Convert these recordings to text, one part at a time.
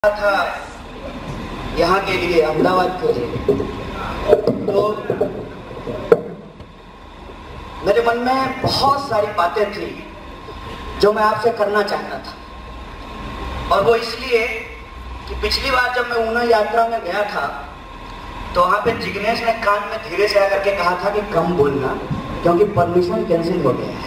था यहाँ के लिए, अहमदाबाद के लिए, तो मेरे मन में बहुत सारी बातें थी जो मैं आपसे करना चाहता था। और वो इसलिए कि पिछली बार जब मैं ऊना यात्रा में गया था तो वहाँ पे जिग्नेश ने कान में धीरे से आकर के कहा था कि कम बोलना, क्योंकि परमिशन कैंसिल हो गया है।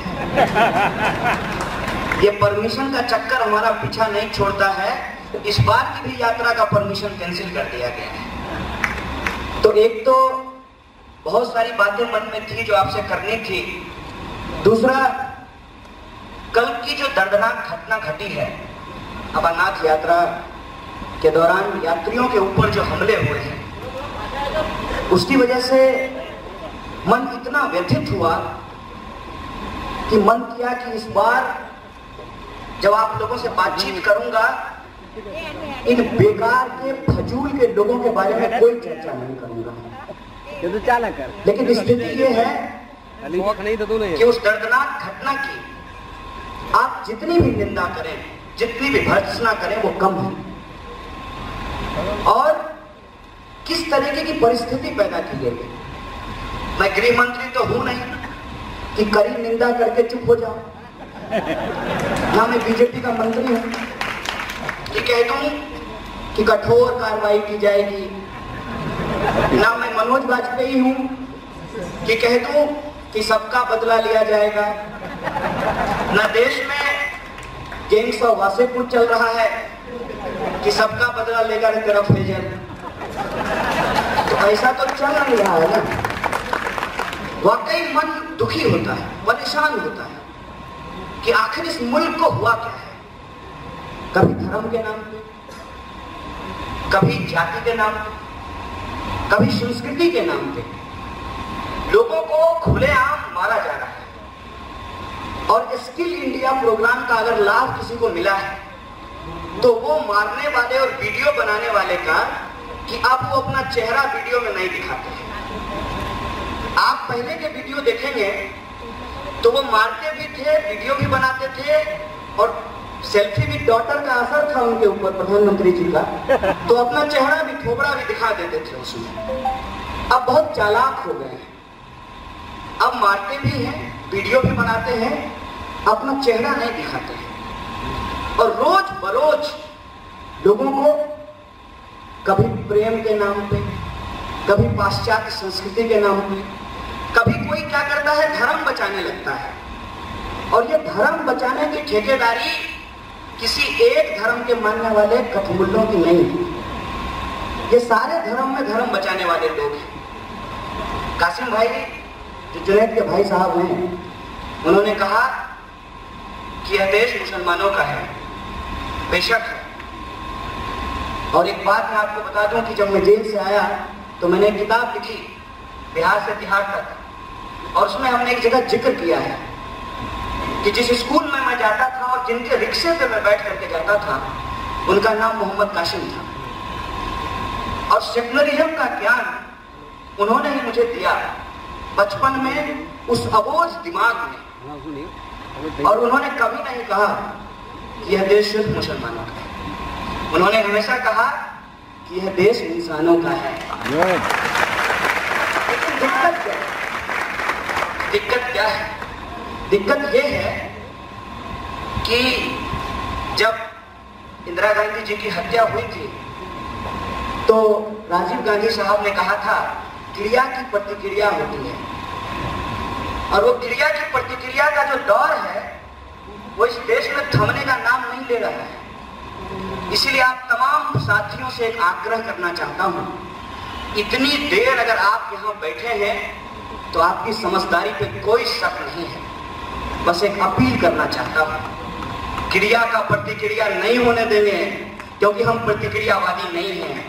ये परमिशन का चक्कर हमारा पीछा नहीं छोड़ता है। इस बार की भी यात्रा का परमिशन कैंसिल कर दिया गया है। तो एक तो बहुत सारी बातें मन में थी जो आपसे करनी थी। दूसरा, कल की जो दर्दनाक घटना घटी है अमरनाथ यात्रा के दौरान, यात्रियों के ऊपर जो हमले हुए हैं, उसकी वजह से मन इतना व्यथित हुआ कि मन किया कि इस बार जब आप लोगों से बातचीत करूंगा, इन बेकार के फजूल के लोगों के बारे में कोई चर्चा नहीं करूंगा। लेकिन स्थिति ये है कि उस दर्दनाक घटना की आप जितनी भी निंदा करें, जितनी भी भर्त्सना करें, वो कम है। और किस तरीके की परिस्थिति पैदा की गई। मैं गृह मंत्री तो हूं नहीं कि कड़ी निंदा करके चुप हो जाऊं, ना मैं बीजेपी का मंत्री हूं कि कह दूं कि कठोर कार्रवाई की जाएगी, ना मैं मनोज वाजपेयी हूं कि कह दूं कि सबका बदला लिया जाएगा, ना देश में गैंग्स ऑफ वासेपुर चल रहा है कि सबका बदला लेगा तेरा फैजल। तो ऐसा तो चल नहीं रहा है ना। वाकई मन दुखी होता है, परेशान होता है कि आखिर इस मुल्क को हुआ क्या है। कभी धर्म के नाम पे, कभी जाति के नाम पे, कभी संस्कृति के नाम पे लोगों को खुलेआम मारा जा रहा है। और स्किल इंडिया प्रोग्राम का अगर लाभ किसी को मिला है तो वो मारने वाले और वीडियो बनाने वाले का, कि आप वो अपना चेहरा वीडियो में नहीं दिखाते हैं। आप पहले के वीडियो देखेंगे तो वो मारते भी थे, वीडियो भी बनाते थे, और सेल्फी भी डॉटर का असर था उनके ऊपर, प्रधानमंत्री जी का, तो अपना चेहरा भी, थोबड़ा भी दिखा देते थे उसमें। अब बहुत चालाक हो गए हैं। अब मारते भी हैं, वीडियो भी बनाते हैं, अपना चेहरा नहीं दिखाते हैं। और रोज बरोज लोगों को कभी प्रेम के नाम पे, कभी पाश्चात्य संस्कृति के नाम पे, कभी कोई क्या करता है, धर्म बचाने लगता है। और ये धर्म बचाने की ठेकेदारी किसी एक धर्म के मानने वाले कठमुल्लों की नहीं है। ये सारे धर्म में धर्म बचाने वाले लोग हैं। कासिम भाई, जो जुनैद के भाई साहब हैं, उन्होंने कहा कि यह देश मुसलमानों का है। बेशक है। और एक बात मैं आपको बता दूं कि जब मैं जेल से आया तो मैंने एक किताब लिखी, बिहार से तिहाड़ तक, और उसमें हमने एक जगह जिक्र किया है कि जिस स्कूल में मैं जाता था और जिनके रिक्शे पे मैं बैठ करके जाता था, उनका नाम मोहम्मद कासिम था। और सेकुलरिज्म का ज्ञान उन्होंने ही मुझे दिया बचपन में, उस अबोझ दिमाग में। और उन्होंने कभी नहीं कहा कि यह देश सिर्फ मुसलमानों का है। उन्होंने हमेशा कहा कि यह देश इंसानों का है। लेकिन दिक्कत क्या है? दिक्कत क्या है? दिक्कत यह है कि जब इंदिरा गांधी जी की हत्या हुई थी तो राजीव गांधी साहब ने कहा था, क्रिया की प्रतिक्रिया होती है। और वो क्रिया की प्रतिक्रिया का जो दौर है वो इस देश में थमने का नाम नहीं ले रहा है। इसीलिए आप तमाम साथियों से एक आग्रह करना चाहता हूं, इतनी देर अगर आप यहां बैठे हैं तो आपकी समझदारी पे कोई शक नहीं है। बस एक अपील करना चाहता हूं, क्रिया का प्रतिक्रिया नहीं होने देंगे, क्योंकि हम प्रतिक्रियावादी नहीं हैं।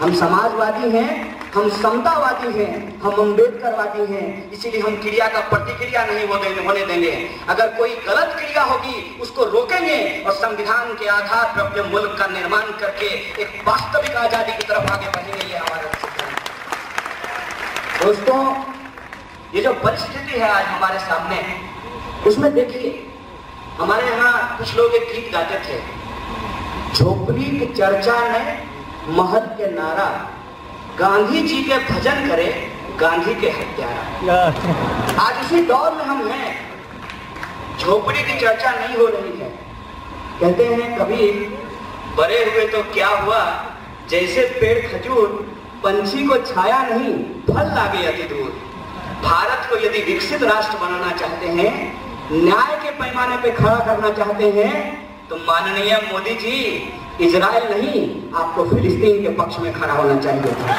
हम समाजवादी हैं, हम समतावादी हैं, हम अम्बेडकरवादी हैं। इसीलिए हम क्रिया का प्रतिक्रिया नहीं होने देंगे। अगर कोई गलत क्रिया होगी उसको रोकेंगे और संविधान के आधार पर अपने मुल्क का निर्माण करके एक वास्तविक आजादी की तरफ आगे बढ़ेंगे। ये हमारा दोस्तों, ये जो परिस्थिति है आज हमारे सामने, उसमें देखिए, हमारे यहाँ कुछ लोग एक गीत गाते थे झोपड़ी की चर्चा ने महल के नारा, गांधी जी के भजन करे गांधी के हत्यारा। आज इसी दौर में हम हैं, झोपड़ी की चर्चा नहीं हो रही है। कहते हैं कभी बड़े हुए तो क्या हुआ, जैसे पेड़ खजूर, पंछी को छाया नहीं फल लागे अति दूर। भारत को यदि विकसित राष्ट्र बनाना चाहते हैं, न्याय के पैमाने पे खड़ा करना चाहते हैं, तो माननीय मोदी जी इजराइल नहीं, आपको फिलिस्तीन के पक्ष में खड़ा होना चाहिए था।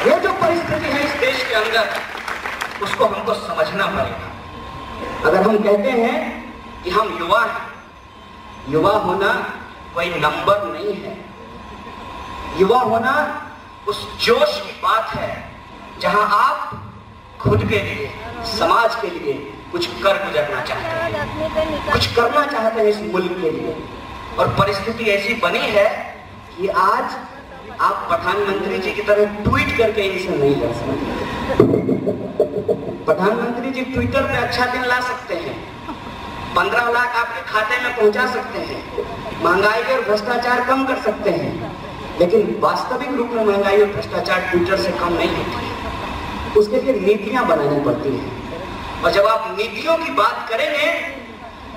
ये जो परिस्थिति है इस देश के अंदर, उसको हमको समझना पड़ेगा। अगर हम कहते हैं कि हम युवा हैं, युवा होना कोई नंबर नहीं है। युवा होना उस जोश की बात है जहां आप खुद के लिए, समाज के लिए कुछ कर गुजरना चाहते हैं, कुछ करना चाहते हैं इस मुल्क के लिए। और परिस्थिति ऐसी बनी है कि आज आप प्रधानमंत्री जी की तरह ट्वीट करके इनसे नहीं लड़ सकते। प्रधानमंत्री जी ट्विटर पे अच्छा दिन ला सकते हैं, 15 लाख आपके खाते में पहुंचा सकते हैं, महंगाई और भ्रष्टाचार कम कर सकते हैं, लेकिन वास्तविक रूप में महंगाई और भ्रष्टाचार ट्विटर से कम नहीं होती है। उसके लिए नीतियां बनानी पड़ती हैं, और जब आप नीतियों की बात करेंगे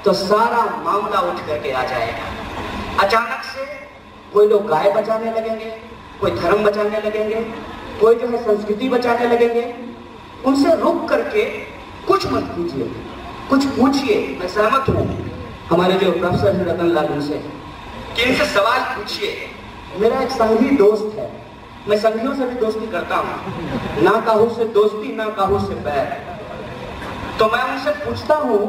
तो सारा मामला उठ करके आ जाएगा। अचानक से कोई लोग गाय बचाने लगेंगे, कोई धर्म बचाने लगेंगे, कोई जो है संस्कृति बचाने लगेंगे। उनसे रुक करके कुछ मत कीजिए, कुछ पूछिए। मैं सहमत हूँ हमारे जो प्रोफेसर हैं रतन लाल उनसे कि इनसे सवाल पूछिए। मेरा एक संघी दोस्त है, मैं संघियों से भी दोस्ती करता हूँ, ना काहू से दोस्ती ना काहू से बैर। तो मैं उनसे पूछता हूँ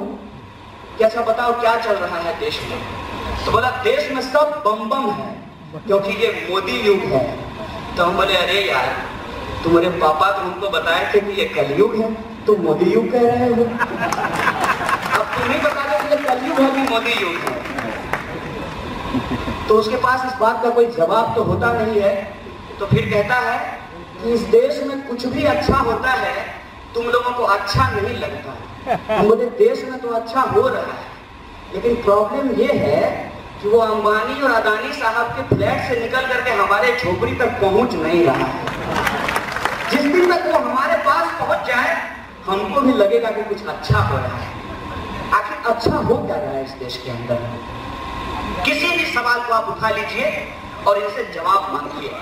कि अच्छा बताओ क्या चल रहा है देश में। तो बोला देश में सब बम बम है क्योंकि ये मोदी युग है। तो हम बोले अरे यार, तुम्हारे पापा तो हमको बताए थे कि ये कलयुग है, तुम मोदी युग कह रहे हो। अब तुम ही बता दो कि ये कलयुग है कि मोदी युग है। तो उसके पास इस बात का कोई जवाब तो होता नहीं है। तो फिर कहता है कि इस देश में कुछ भी अच्छा होता है तुम लोगों को अच्छा नहीं लगता। हम बोले देश में तो अच्छा हो रहा है, लेकिन प्रॉब्लम ये है कि वो अंबानी और अदानी साहब के फ्लैट से निकल करके हमारे झोपड़ी तक पहुंच नहीं रहा है। जिस दिन तक वो हमारे पास पहुंच जाए हमको भी लगेगा कि कुछ अच्छा हो रहा है। आखिर अच्छा हो क्या रहा है इस देश के अंदर? किसी भी सवाल को आप उठा लीजिए और इनसे जवाब मांगिए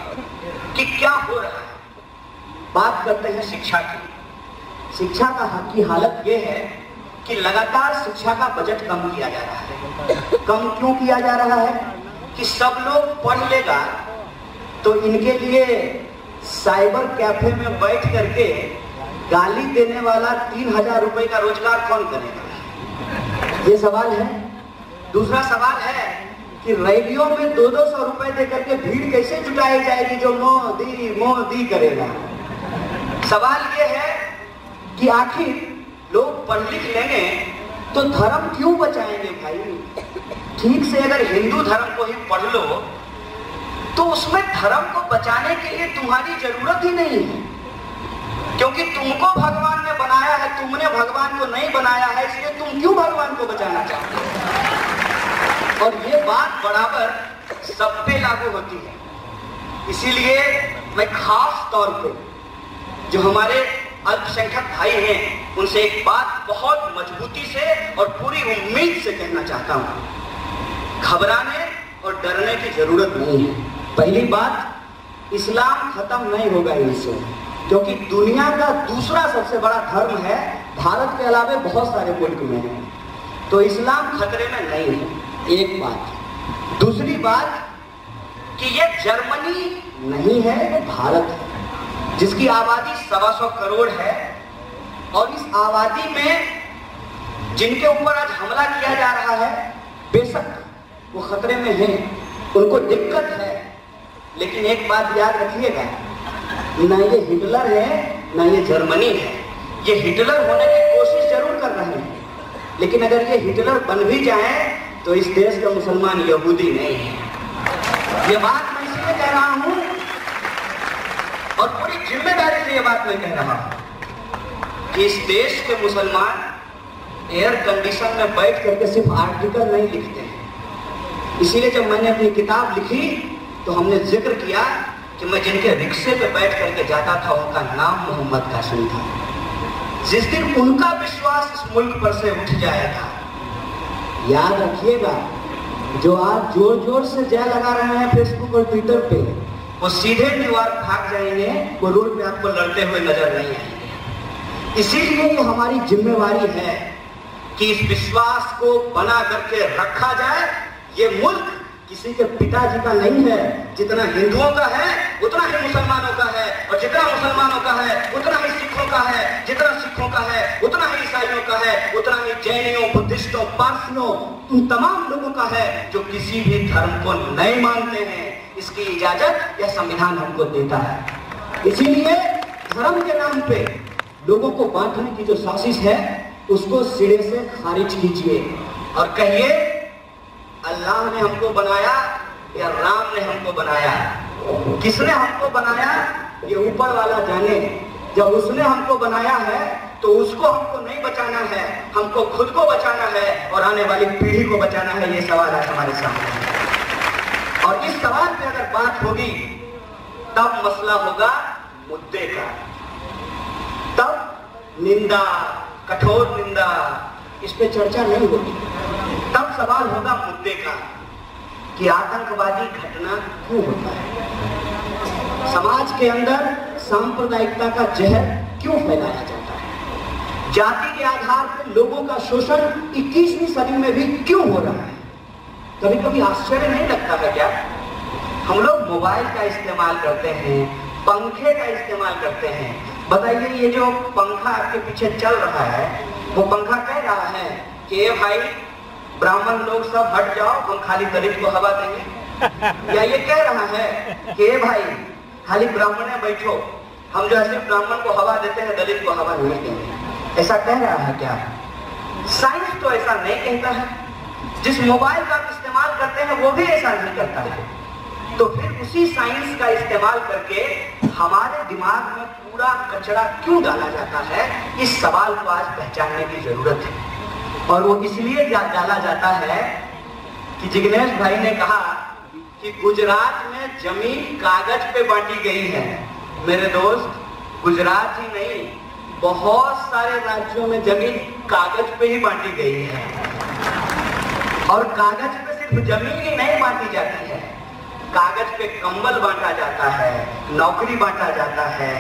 कि क्या हो रहा है। बात करते हैं शिक्षा की। शिक्षा की हालत यह है कि लगातार शिक्षा का बजट कम किया जा रहा है। कम क्यों किया जा रहा है? कि सब लोग पढ़ लेगा तो इनके लिए साइबर कैफे में बैठ करके गाली देने वाला 3000 रुपए का रोजगार कौन करेगा? ये सवाल है। दूसरा सवाल है कि रैलियों में 200-200 रुपए दे करके भीड़ कैसे जुटाई जाएगी जो मोदी मोदी करेगा? सवाल ये है कि आखिर लोग पढ़ लिख लेंगे तो धर्म क्यों बचाएंगे भाई? ठीक से अगर हिंदू धर्म को ही पढ़ लो तो उसमें धर्म को बचाने के लिए तुम्हारी जरूरत ही नहीं है, क्योंकि तुमको भगवान ने बनाया है, तुमने भगवान को नहीं बनाया है, इसलिए तुम क्यों भगवान को बचाना चाहते हो? और ये बात बराबर सब पे लागू होती है। इसीलिए मैं खास तौर पे जो हमारे अल्पसंख्यक भाई हैं उनसे एक बात बहुत मजबूती से और पूरी उम्मीद से कहना चाहता हूं, घबराने और डरने की जरूरत नहीं है। पहली बात, इस्लाम खत्म नहीं होगा इनसे, क्योंकि दुनिया का दूसरा सबसे बड़ा धर्म है, भारत के अलावा बहुत सारे मुल्क में है, तो इस्लाम खतरे में नहीं है। एक बात। दूसरी बात कि ये जर्मनी नहीं है, ये भारत है जिसकी आबादी 125 करोड़ है, और इस आबादी में जिनके ऊपर आज हमला किया जा रहा है बेशक वो खतरे में हैं, उनको दिक्कत है, लेकिन एक बात याद रखिएगा, ना ये हिटलर है ना ये जर्मनी है। ये हिटलर होने की कोशिश जरूर कर रहे हैं, लेकिन अगर ये हिटलर बन भी जाए तो इस देश का मुसलमान यहूदी नहीं है। ये बात मैं इसलिए कह रहा हूं और पूरी जिम्मेदारी से ये बात मैं कह रहा हूं कि इस देश के मुसलमान एयर कंडीशन में बैठ करके सिर्फ आर्टिकल नहीं लिखते हैं, इसीलिए जब मैंने अपनी किताब लिखी तो हमने जिक्र किया कि मैं जिनके रिक्शे पे बैठ करके जाता था उनका नाम मोहम्मद कासिम था। जिस दिन उनका विश्वास इस मुल्क पर से उठ जाएगा, याद रखिएगा, जो आज जोर जोर से जय लगा रहे हैं फेसबुक और ट्विटर पे, वो सीधे दीवार भाग जाएंगे, वो रोड पे आपको लड़ते हुए नजर नहीं आएंगे। इसीलिए ये हमारी जिम्मेवारी है कि इस विश्वास को बना करके रखा जाए। ये मुल्क किसी के पिताजी का नहीं है, जितना हिंदुओं का है उतना ही मुसलमानों का है, और जितना मुसलमानों का है उतना ही सिखों का है, जितना सिखों का है उतना ही ईसाइयों का है, उतना ही जैनियों, बुद्धिस्टों, पारसियों, उन तमाम लोगों का है जो किसी भी धर्म को नहीं मानते हैं। इसकी इजाजत यह संविधान हमको देता है। इसीलिए धर्म के नाम पे लोगों को बांटने की जो साजिश है उसको सिरे से खारिज कीजिए और कहिए अल्लाह ने हमको बनाया या राम ने हमको बनाया। किसने हमको बनाया ये ऊपर वाला जाने। जब उसने हमको बनाया है तो उसको हमको नहीं बचाना है, हमको खुद को बचाना है और आने वाली पीढ़ी को बचाना है। ये सवाल है हमारे सामने, और इस सवाल पे अगर बात होगी तब मसला होगा मुद्दे का, तब निंदा, कठोर निंदा, इस पे चर्चा नहीं होगी। तब सवाल होगा मुद्दे का कि आतंकवादी घटना क्यों होता है, समाज के अंदर सांप्रदायिकता का जहर क्यों फैलाया जाता है, जाति के आधार पर लोगों का शोषण 21वीं सदी में भी क्यों हो रहा है। कभी कभी आश्चर्य नहीं लगता है क्या? हम लोग मोबाइल का इस्तेमाल करते हैं, पंखे का इस्तेमाल करते हैं। बताइए ये जो पंखा आपके पीछे चल रहा है वो पंखा कह रहा है कि भाई ब्राह्मण लोग सब हट जाओ, हम खाली दलित को हवा देंगे, या ये कह रहा है कि भाई खाली ब्राह्मण बैठो, हम जो है सिर्फ ब्राह्मण को हवा देते हैं, दलित को हवा नहीं देंगे। ऐसा कह रहा है क्या? साइंस तो ऐसा नहीं कहता है। जिस मोबाइल का आप इस्तेमाल करते हैं वो भी ऐसा नहीं करता है। तो फिर उसी साइंस का इस्तेमाल करके हमारे दिमाग में पूरा कचरा क्यों डाला जाता है, इस सवाल को आज पहचानने की जरूरत है। और वो इसलिए डाला जाता है कि जिग्नेश भाई ने कहा कि गुजरात में जमीन कागज पे बांटी गई है। मेरे दोस्त, गुजरात ही नहीं, बहुत सारे राज्यों में जमीन कागज पे ही बांटी गई है। और कागज पे सिर्फ जमीन ही नहीं बांटी जाती है, कागज पे कंबल बांटा जाता है, नौकरी बांटा जाता है,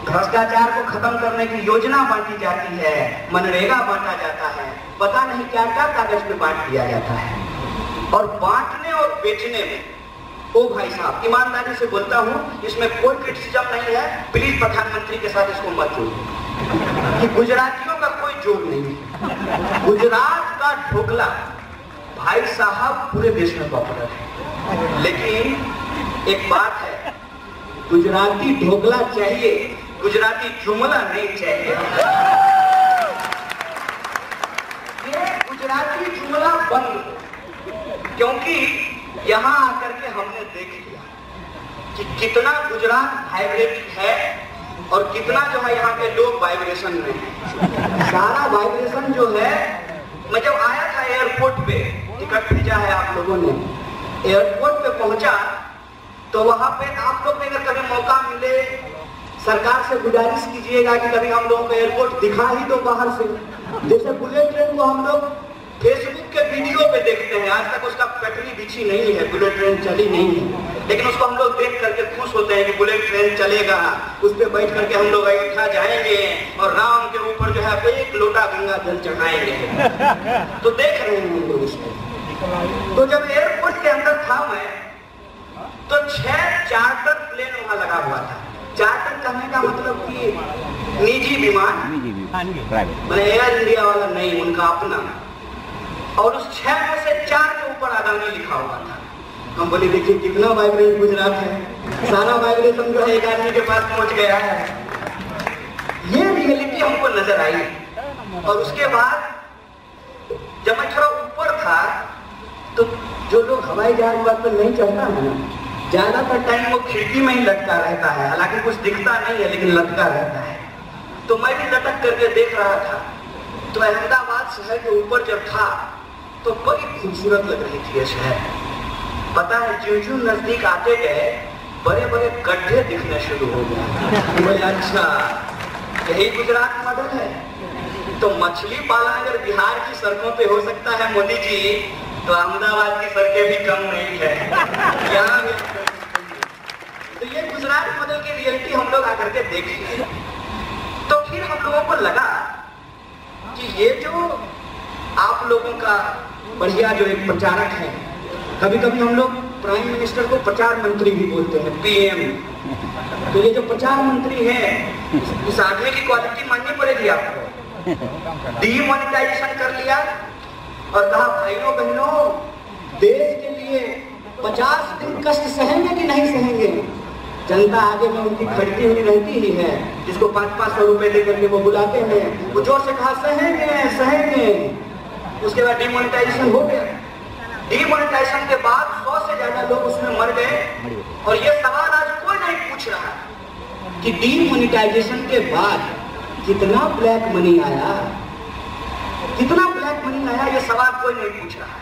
भ्रष्टाचार को खत्म करने की योजना बांटी जाती है, मनरेगा बांटा जाता है, पता नहीं क्या क्या कागज पे बांट दिया जाता है। और बांटने और बेचने में, ओ भाई साहब, ईमानदारी से बोलता हूं, इसमें कोई क्रिटिसिज्म नहीं है, प्लीज प्रधानमंत्री के साथ इसको मत जोड़िए कि गुजरातियों का कोई जोड़ नहीं है। गुजरात का ढोकला भाई साहब पूरे देश में पॉपुलर है, लेकिन एक बात है, गुजराती ढोकला चाहिए, गुजराती जुमला नहीं चाहिए। ये गुजराती जुमला बंद, क्योंकि यहां आकर के हमने देख लिया कि कितना गुजरात वाइब्रेटिंग है और कितना जो है यहाँ के लोग वाइब्रेशन में है। सारा वाइब्रेशन जो है, मैं जब आया था एयरपोर्ट पे, टिकट भेजा है आप लोगों ने, एयरपोर्ट पे पहुंचा तो वहां पे आप लोग ने अगर कभी मौका मिले, सरकार से गुजारिश कीजिएगा कि कभी हम लोगों को एयरपोर्ट दिखा ही दो बाहर से। जैसे बुलेट ट्रेन को हम लोग फेसबुक के वीडियो पे देखते हैं, आज तक उसका पटरी बिछी नहीं है, बुलेट ट्रेन चली नहीं है, लेकिन उसको हम लोग देख करके खुश होते हैं कि बुलेट ट्रेन चलेगा, उस पर बैठ करके हम लोग अयोध्या जाएंगे और राम के ऊपर जो है एक लोटा गंगा जल चढ़ाएंगे। तो देख रहे हैं हम लोग इसको। तो जब एयरपोर्ट के अंदर था मैं, तो 6 चार्टर प्लेन वहां लगा हुआ था। चार्टर कहने का मतलब कि निजी विमान, मैंने एयर इंडिया वाला नहीं, उनका अपना। और उस 6 में से 4 के ऊपर अदानी लिखा हुआ था। हम बोले देखिए कितना वाइब्रेंट गुजरात है, सारा वाइब्रेशन जो है एक आदमी के पास पहुंच गया है। ये रियलिटी हमको नजर आई। और उसके बाद जब मैं थोड़ा ऊपर था तो जो लोग हवाई जहाज पर नहीं चढ़ता है ना, ज्यादातर टाइम वो खिड़की में ही लटका रहता है, हालांकि कुछ दिखता नहीं है लेकिन लटका रहता है। तो मैं भी लटक करके देख रहा था। तो अहमदाबाद शहर के ऊपर जब था तो बड़ी खूबसूरत लग रही थी ये शहर। पता है ज्यों नजदीक आते गए बड़े बड़े गड्ढे दिखने शुरू हो गए। बोले अच्छा यही गुजरात मॉडल है, तो मछली पालन अगर बिहार की सड़कों पे हो सकता है मोदी जी, तो अहमदाबाद की सड़कें भी कम नहीं है यहाँ भी। तो ये गुजरात मॉडल की रियलिटी हम लोग आकर के देखेंगे। तो फिर हम लोगों को लगा कि ये जो आप लोगों का बढ़िया जो एक प्रचारक है, कभी कभी हम लोग प्राइम मिनिस्टर को प्रचार मंत्री भी बोलते हैं, पीएम। तो ये जो प्रचार मंत्री है, इस आदमी की क्वालिटी माननी पड़ेगी आपको। डीमोनेटाइजेशन कर लिया और कहा भाइयों बहनों देश के लिए 50 दिन कष्ट सहेंगे कि नहीं सहेंगे। जनता आगे में उनकी खड़ती हुई रहती ही है, जिसको 500-500 रुपए देकर के वो बुलाते हैं, वो जोर से कहा सहेंगे सहेंगे। उसके बाद डिमोनेटाइजेशन हो गया। डिमोनेटाइजेशन के बाद 100 से ज्यादा लोग उसमें मर गए। और ये सवाल आज कोई नहीं पूछ रहा कि डिमोनेटाइजेशन के बाद कितना ब्लैक मनी आया, कितना ब्लैक मनी आया, ये सवाल कोई नहीं पूछ रहा।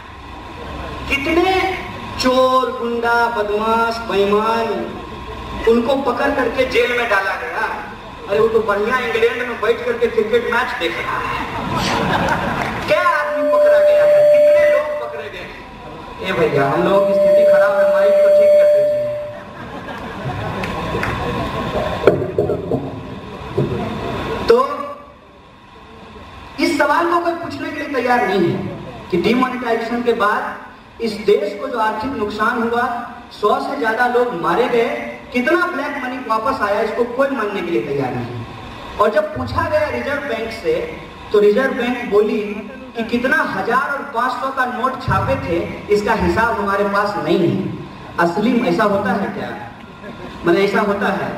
कितने चोर गुंडा बदमाश बेईमान उनको पकड़ करके जेल में डाला गया। अरे वो तो बढ़िया इंग्लैंड में बैठ करके क्रिकेट मैच देख रहा है। क्या आदमी पकड़ा गया है, कितने लोग पकड़े गए। ए भैया हम लोगों की स्थिति खराब है, माइक को ठीक कर दीजिए। तो इस सवाल को कोई पूछने के लिए तैयार नहीं है कि डिमोनेटाइजेशन के बाद इस देश को जो आर्थिक नुकसान हुआ, 100 से ज्यादा लोग मारे गए, कितना ब्लैक मनी वापस आया, इसको कोई मानने के लिए तैयार नहीं। और जब पूछा गया रिजर्व बैंक से, तो रिजर्व बैंक बोली कि कितना 1000 और 500 का नोट छापे थे, इसका हिसाब हमारे पास नहीं है। असली ऐसा होता है क्या? मैंने ऐसा होता है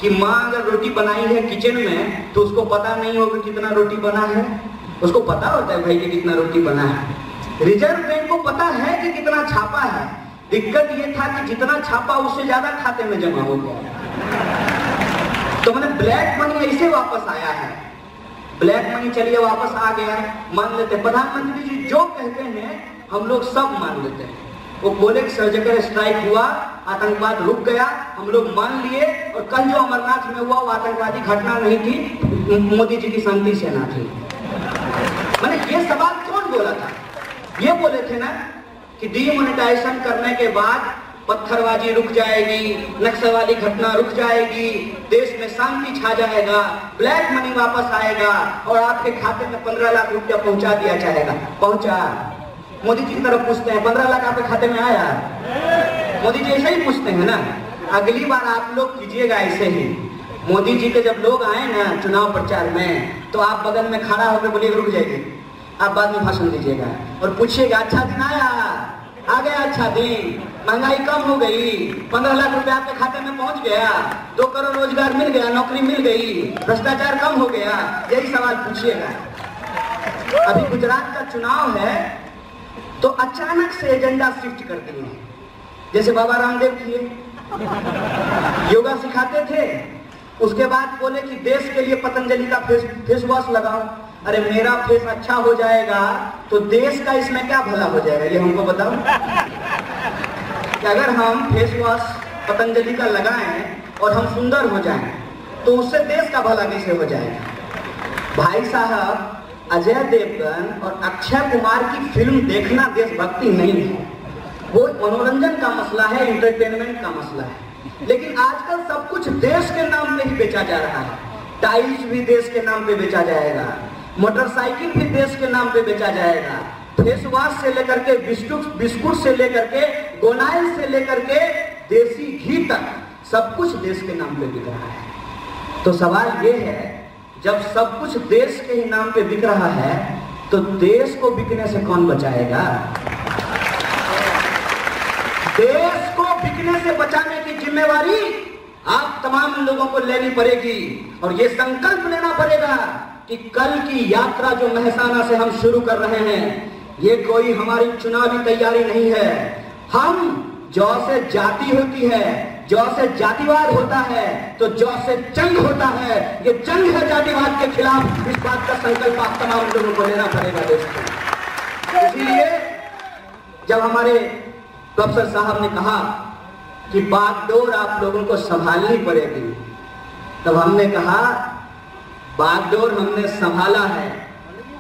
कि माँ अगर रोटी बनाई है किचन में, तो उसको पता नहीं होगा कितना रोटी बना है, उसको पता होता है भाई कि कितना रोटी बना है। रिजर्व बैंक को पता है कि कितना छापा है, दिक्कत ये था कि जितना छापा उससे ज्यादा खाते में जमा हो गया। तो मैंने ब्लैक मनी ऐसे वापस आया है। ब्लैक मनी चलिए वापस आ गया, मान लेते। प्रधानमंत्री जी जो कहते हैं हम लोग सब मान लेते हैं। वो बोले कि सर्जिकल स्ट्राइक हुआ, आतंकवाद रुक गया, हम लोग मान लिए। और कल जो अमरनाथ में हुआ वो आतंकवादी घटना नहीं थी, मोदी जी की शांति सेना थी। मैंने ये सवाल कौन बोला था? ये बोले थे ना कि डिमोनेटाइजेशन करने के बाद पत्थरबाजी रुक जाएगी, नक्सलवादी घटना रुक जाएगी, देश में शांति छा जाएगा, ब्लैक मनी वापस आएगा और आपके खाते में 15 लाख रुपया पहुंचा दिया जाएगा। पहुंचा? मोदी जी की तरफ पूछते हैं 15 लाख आपके खाते में आया? मोदी जी ऐसे ही पूछते हैं ना। अगली बार आप लोग कीजिएगा ऐसे ही। मोदी जी के जब लोग आए ना चुनाव प्रचार में, तो आप बगल में खड़ा होकर बोलिएगा रुक जाएगी, आप बाद में भाषण दीजिएगा और पूछिएगा अच्छा दिन आया, आ गया अच्छा दिन, महंगाई कम हो गई, 15 लाख रुपए आपके खाते में पहुंच गया, 2 करोड़ रोजगार मिल गया, नौकरी मिल गई, भ्रष्टाचार कम हो गया, यही सवाल पूछिएगा। अभी गुजरात का चुनाव है तो अचानक से एजेंडा शिफ्ट कर दिए। जैसे बाबा रामदेव किए, योगा सिखाते थे, उसके बाद बोले कि देश के लिए पतंजलि का फेस वॉश लगाओ। अरे मेरा फेस अच्छा हो जाएगा तो देश का इसमें क्या भला हो जाएगा, ये हमको बताओ। कि अगर हम फेस वॉश पतंजलि का लगाएं और हम सुंदर हो जाएं तो उससे देश का भला कैसे हो जाएगा? भाई साहब, अजय देवगन और अक्षय कुमार की फिल्म देखना देशभक्ति नहीं है, वो मनोरंजन का मसला है, एंटरटेनमेंट का मसला है। लेकिन आजकल सब कुछ देश के नाम पे ही बेचा जा रहा है। टाइल्स भी देश के नाम पे बेचा जाएगा, मोटरसाइकिल भी देश के नाम पे बेचा जाएगा, फेस वॉश से लेकर के बिस्कुट से लेकर के गोनाइल से लेकर के देसी घी तक सब कुछ देश के नाम पे बिक रहा है। तो सवाल ये है, जब सब कुछ देश के ही नाम पे बिक रहा है तो देश को बिकने से कौन बचाएगा? देश को बिकने से बचाने की जिम्मेवारी आप तमाम लोगों को लेनी पड़ेगी और ये संकल्प लेना पड़ेगा कि कल की यात्रा जो मेहसाना से हम शुरू कर रहे हैं, ये कोई हमारी चुनावी तैयारी नहीं है। हम जौ से जाति होती है, जौ से जातिवाद होता है, तो जौ से जंग होता है। ये जंग है जातिवाद के खिलाफ। इस बात का संकल्प आप तमाम लोगों को लेना पड़ेगा दोस्तों। इसीलिए जब हमारे प्रोफेसर साहब ने कहा कि बागडोर आप लोगों को संभालनी पड़ेगी। तब हमने कहा बागडोर हमने संभाला है,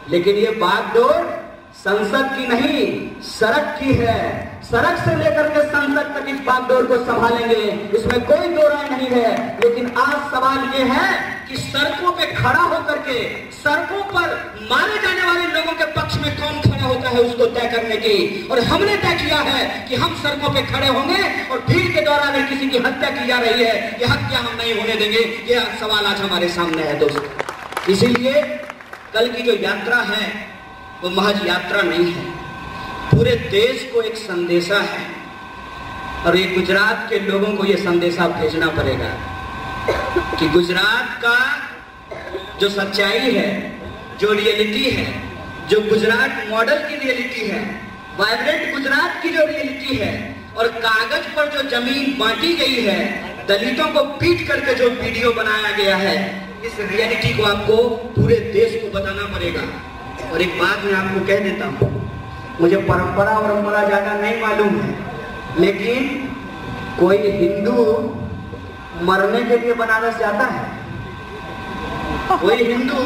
लेकिन ये बागडोर संसद की नहीं, सड़क की है। सड़क से लेकर के संसद तक इस बागडोर को संभालेंगे, इसमें कोई दो राय नहीं है। लेकिन आज सवाल ये है कि सड़कों पे खड़ा होकर के सड़कों पर मारे जाने वाले लोगों के पक्ष में कौन खड़ा होता है उसको तय करने की। और हमने तय किया है कि हम सड़कों पे खड़े होंगे और भीड़ के दौरान अगर किसी की हत्या की जा रही है, यह हत्या हम नहीं होने देंगे। यह सवाल आज हमारे सामने है दोस्तों। इसीलिए कल की जो यात्रा है वो महज यात्रा नहीं है, पूरे देश को एक संदेशा है। और ये गुजरात के लोगों को ये संदेशा भेजना पड़ेगा कि गुजरात का जो सच्चाई है, जो रियलिटी है, जो गुजरात मॉडल की रियलिटी है, वाइब्रेंट गुजरात की जो रियलिटी है, और कागज पर जो जमीन बांटी गई है, दलितों को पीट करके जो वीडियो बनाया गया है, इस रियलिटी को आपको पूरे देश को बताना पड़ेगा। और एक बात मैं आपको कह देता हूँ, मुझे परंपरा ज्यादा नहीं मालूम है, लेकिन कोई हिंदू मरने के लिए बनारस जाता है? कोई हिंदू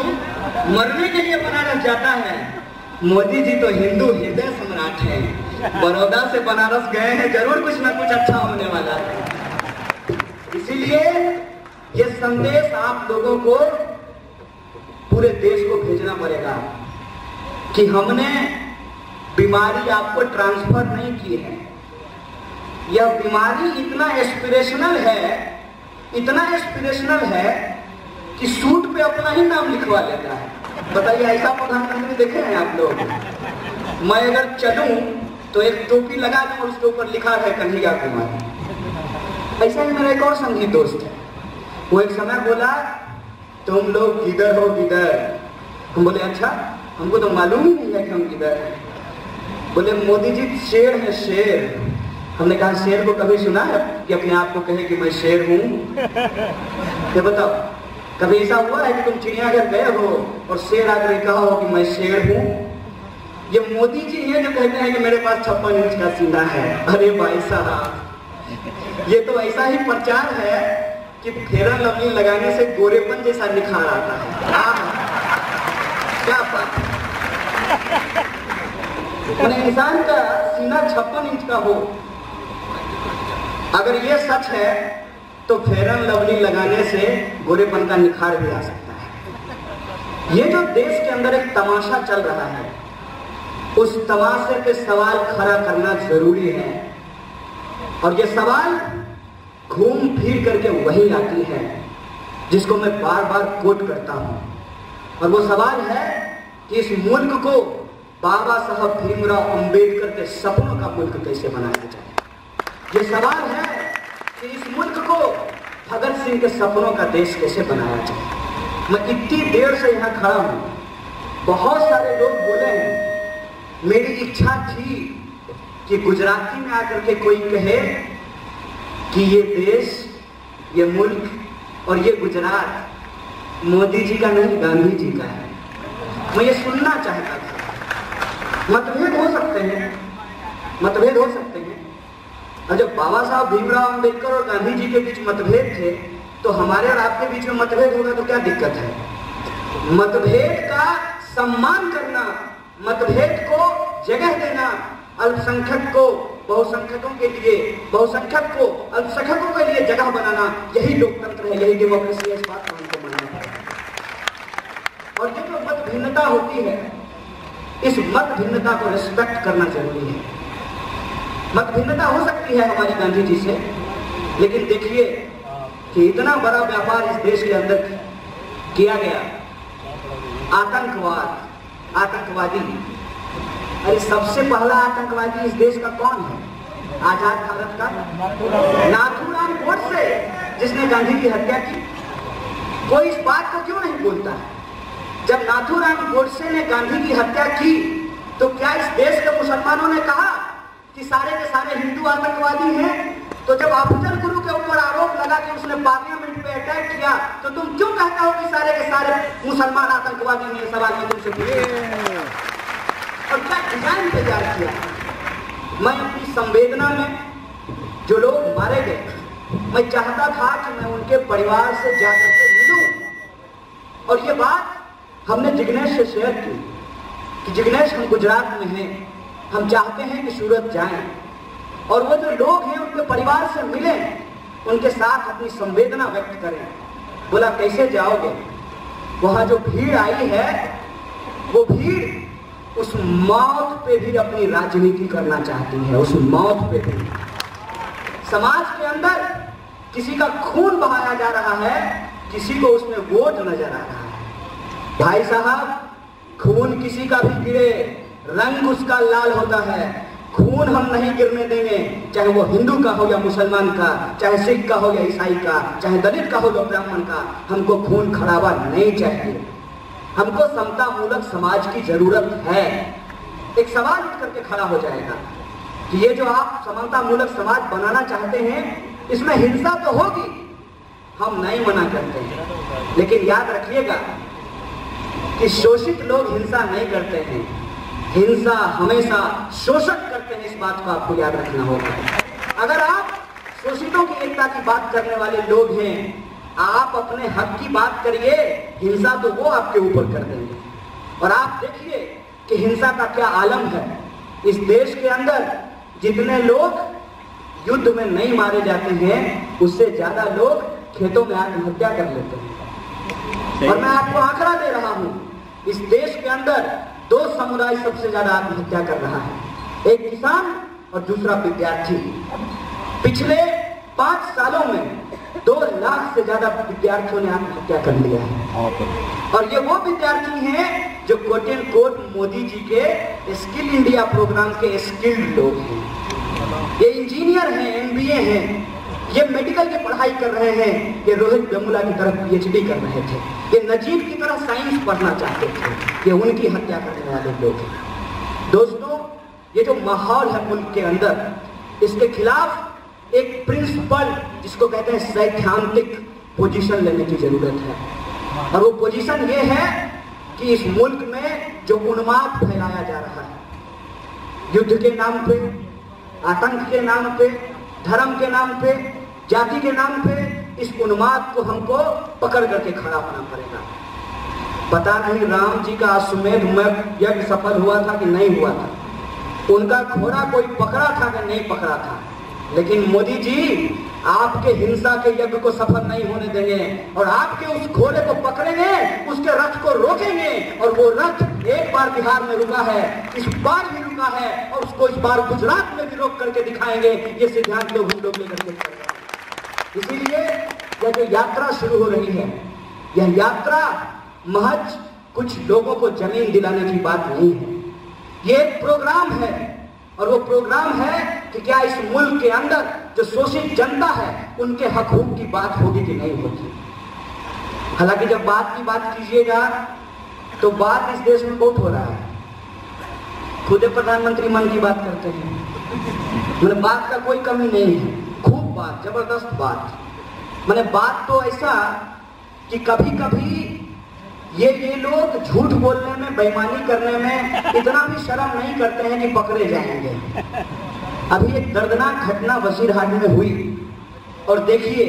मरने के लिए बनारस जाता है? मोदी जी तो हिंदू हृदय सम्राट हैं, बड़ौदा से बनारस गए हैं, जरूर कुछ ना कुछ अच्छा होने वाला है। इसीलिए ये संदेश आप लोगों को पूरे देश को भेजना पड़ेगा कि हमने बीमारी आपको ट्रांसफर नहीं की है। यह बीमारी इतना एस्पिरेशनल है कि सूट पे अपना ही नाम लिखवा लेता है। बताइए, ऐसा प्रधानमंत्री देखे हैं आप लोग? मैं अगर चलूं तो एक टोपी लगा दूं और उसके ऊपर लिखा है कन्हैया कुमार। ऐसा ही मेरा एक और संगीत दोस्त है, वो एक समय बोला तुम लोग किधर हो किधर? हम बोले अच्छा, हमको तो मालूम ही नहीं है कि हम किधर हैं। बोले मोदी जी शेर है शेर। हमने कहा शेर को कभी सुना है कि अपने आप को कहे कि मैं शेर हूं? ये बताओ, कभी ऐसा हुआ है कि तुम चिड़ियाघर गए हो और शेर आकर कहा हो कि मैं शेर हूं? ये मोदी जी हैं जो कहते हैं कि मेरे पास 56 इंच का सीना है। अरे भाई साहब, ये तो ऐसा ही प्रचार है कि फेयर लवली लगाने से गोरेपन जैसा निखार आता है। क्या बात है, इंसान का सीना 56 इंच का हो, अगर ये सच है तो फेयर लवली लगाने से गोरेपन का निखार भी आ सकता है। ये जो देश के अंदर एक तमाशा चल रहा है, उस तमाशे पे सवाल खड़ा करना जरूरी है। और ये सवाल घूम फिर करके वही आती है जिसको मैं बार बार कोट करता हूं, और वो सवाल है कि इस मुल्क को बाबा साहब भीमराव अंबेडकर के सपनों का मुल्क कैसे बनाया जाए। ये सवाल है कि इस मुल्क को भगत सिंह के सपनों का देश कैसे बनाया जाए। मैं इतनी देर से यहाँ खड़ा हूं, बहुत सारे लोग बोले हैं, मेरी इच्छा थी कि गुजराती में आकर के कोई कहे कि ये देश, ये मुल्क और ये गुजरात मोदी जी का नहीं, गांधी जी का है। मैं ये सुनना चाहता था। मतभेद हो सकते हैं, मतभेद हो सकते हैं, और जब बाबा साहब भीमराव अंबेडकर और गांधी जी के बीच मतभेद थे, तो हमारे और आपके बीच में मतभेद होगा तो क्या दिक्कत है? मतभेद का सम्मान करना, मतभेद को जगह देना, अल्पसंख्यक को बहुसंख्यकों के लिए, बहुसंख्यक को अल्पसंख्यकों के लिए जगह बनाना, यही लोकतंत्र है, यही डेमोक्रेसी है। इस बात को हमको मानना है। और ये जो मत भिन्नता होती है, इस मत भिन्नता को रिस्पेक्ट करना जरूरी है। मत भिन्नता हो सकती है हमारी गांधी जी से, लेकिन देखिए कि इतना बड़ा व्यापार इस देश के अंदर किया गया, आतंकवाद, आतंकवादी। अरे सबसे पहला आतंकवादी इस देश का कौन है? आजाद भारत का नाथूराम गोडसे, जिसने गांधी की हत्या की। कोई इस बात को क्यों नहीं बोलता है? जब नाथूराम गोडसे ने गांधी की हत्या की, तो क्या इस देश के मुसलमानों ने कहा कि सारे के सारे हिंदू आतंकवादी हैं? तो जब अफजल गुरु के ऊपर आरोप लगा कि उसने पार्लियामेंट पे अटैक किया, तो तुम क्यों कहते हो कि सारे के सारे मुसलमान आतंकवादी हैं? सवाल मैं तुमसे पूछूं। और क्या डिजाइन तैयार किया? मैं अपनी संवेदना में जो लोग मारे गए, मैं चाहता था कि मैं उनके परिवार से जाकर के मिलूं। और ये बात हमने जिग्नेश से शेयर की कि जिग्नेश, हम गुजरात में हैं, हम चाहते हैं कि सूरत जाएं और वो जो लोग हैं उनके परिवार से मिलें, उनके साथ अपनी संवेदना व्यक्त करें। बोला कैसे जाओगे? वहां जो भीड़ आई है वो भीड़ उस मौत पे भी अपनी राजनीति करना चाहती है, उस मौत पे भी। समाज के अंदर किसी का खून बहाया जा रहा है, किसी को उसमें वोट नजर आ रहा है। भाई साहब, खून किसी का भी गिरे, रंग उसका लाल होता है। खून हम नहीं गिरने देंगे, चाहे वो हिंदू का हो या मुसलमान का, चाहे सिख का हो या ईसाई का, चाहे दलित का हो या ब्राह्मण का। हमको खून खराबा नहीं चाहिए। हमको समता मूलक समाज की जरूरत है। एक सवाल उठ करके खड़ा हो जाएगा कि ये जो आप समता मूलक समाज बनाना चाहते हैं, इसमें हिंसा तो होगी, हम नहीं मना करते हैं, लेकिन याद रखिएगा कि शोषित लोग हिंसा नहीं करते हैं, हिंसा हमेशा शोषक करते हैं। इस बात को आपको याद रखना होगा। अगर आप शोषितों की एकता की बात करने वाले लोग हैं, आप अपने हक की बात करिए, हिंसा तो वो आपके ऊपर कर देंगे। और आप देखिए कि हिंसा का क्या आलम है। इस देश के अंदर जितने लोग युद्ध में नहीं मारे जाते हैं, उससे ज्यादा लोग खेतों में आत्महत्या कर लेते हैं। और मैं आपको आंकड़ा दे रहा हूं, इस देश के अंदर दो समुदाय सबसे ज्यादा आत्महत्या कर रहा है, एक किसान और दूसरा विद्यार्थी। पिछले 5 सालों में 2 लाख से ज्यादा विद्यार्थियों ने आत्महत्या कर लिया है। और ये वो विद्यार्थी हैं जो coat and quote Modi ji के स्किल इंडिया प्रोग्राम के स्किल्ड लोग हैं। ये इंजीनियर हैं, MBA हैं, ये मेडिकल की पढ़ाई कर रहे हैं, ये रोहित वेमुला की तरफ PhD कर रहे थे, ये नजीब की तरह साइंस पढ़ना चाहते थे, ये उनकी हत्या करने वाले लोग हैं। दोस्तों, ये जो माहौल है मुल्क के अंदर, इसके खिलाफ एक प्रिंसिपल, जिसको कहते हैं सैद्धांतिक पोजीशन लेने की जरूरत है। और वो पोजीशन ये है कि इस मुल्क में जो उन्माद फैलाया जा रहा है, युद्ध के नाम पे, आतंक के नाम पे, धर्म के नाम पे, जाति के नाम पे, इस उन्माद को हमको पकड़ करके खड़ा होना पड़ेगा। पता नहीं राम जी का अश्वमेध यज्ञ सफल हुआ था कि नहीं हुआ था, उनका घोड़ा कोई पकड़ा था कि नहीं पकड़ा था, लेकिन मोदी जी आपके हिंसा के यज्ञ को सफल नहीं होने देंगे और आपके उस घोड़े को पकड़ेंगे, उसके रथ को रोकेंगे। और वो रथ एक बार बिहार में रुका है, इस बार भी रुका है, और उसको इस बार गुजरात में भी रोक करके दिखाएंगे। ये सिद्धांत लोग हम लोग लेकर के, इसीलिए यह जो यात्रा शुरू हो रही है, यह यात्रा महज कुछ लोगों को जमीन दिलाने की बात नहीं है, ये एक प्रोग्राम है। और वो प्रोग्राम है कि क्या इस मुल्क के अंदर जो शोषित जनता है, उनके हक हुकूक की बात होगी कि नहीं होगी। हालांकि जब बात की बात कीजिएगा तो बात इस देश में बहुत हो रहा है। खुद प्रधानमंत्री मन की बात करते हैं, मतलब बात का कोई कमी नहीं है, खूब बात, जबरदस्त बात। मैंने बात तो ऐसा कि कभी कभी ये लोग झूठ बोलने में, बेईमानी करने में इतना भी शर्म नहीं करते हैं कि पकड़े जाएंगे। अभी एक दर्दनाक घटना वजीरहाट में हुई, और देखिए